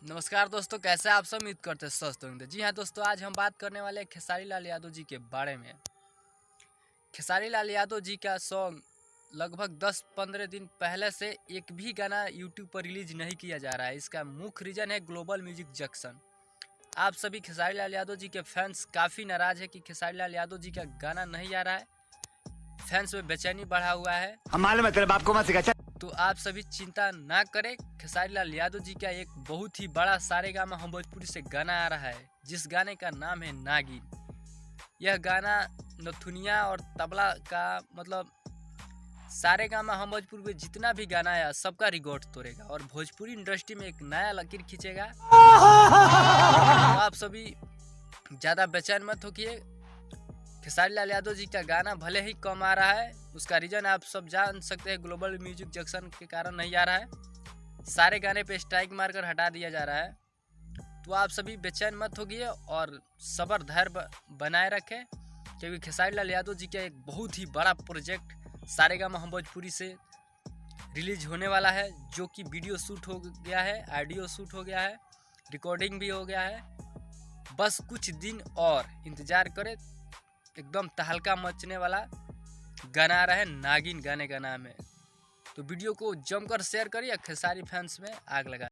नमस्कार दोस्तों, कैसे आप सब? उम्मीद करते हैं स्वस्थ होंगे। जी हाँ दोस्तों, आज हम बात करने वाले हैं खेसारी लाल यादव जी के बारे में। खेसारी लाल यादव जी का सॉन्ग लगभग 10-15 दिन पहले से एक भी गाना यूट्यूब पर रिलीज नहीं किया जा रहा है। इसका मुख्य रीज़न है ग्लोबल म्यूजिक जंक्शन। आप सभी खेसारी लाल यादव जी के फैंस काफ़ी नाराज़ है कि खेसारी लाल यादव जी का गाना नहीं आ रहा है। फैंस में बेचैनी बढ़ा हुआ है। हम मालूम है तेरे बाप को मत सिखा। तो आप सभी चिंता ना करें, खेसारी लाल यादव जी का एक बहुत ही बड़ा सारेगामा हम भोजपुरी से गाना आ रहा है, जिस गाने का नाम है नागिन। यह गाना नथुनिया और तबला का मतलब सारेगामा हम भोजपुरी में जितना भी गाना आया सबका रिकॉर्ड तोड़ेगा और भोजपुरी इंडस्ट्री में एक नया लकीर खींचेगा। तो आप सभी ज़्यादा बेचैन मत होइए। खेसारी लाल यादव जी का गाना भले ही कम आ रहा है, उसका रीज़न आप सब जान सकते हैं, ग्लोबल म्यूजिक जंक्शन के कारण नहीं आ रहा है। सारे गाने पे स्ट्राइक मारकर हटा दिया जा रहा है। तो आप सभी बेचैन मत होइए और सब्र धैर्य बनाए रखें, क्योंकि खेसारी लाल यादव जी का एक बहुत ही बड़ा प्रोजेक्ट सारेगामा हम भोजपुरी से रिलीज होने वाला है, जो कि वीडियो शूट हो गया है, ऑडियो शूट हो गया है, रिकॉर्डिंग भी हो गया है। बस कुछ दिन और इंतज़ार करें, एकदम तहलका मचने वाला गाना आ रहा है। नागिन गाने का नाम है। तो वीडियो को जमकर शेयर करिए, खेसारी फैंस में आग लगा।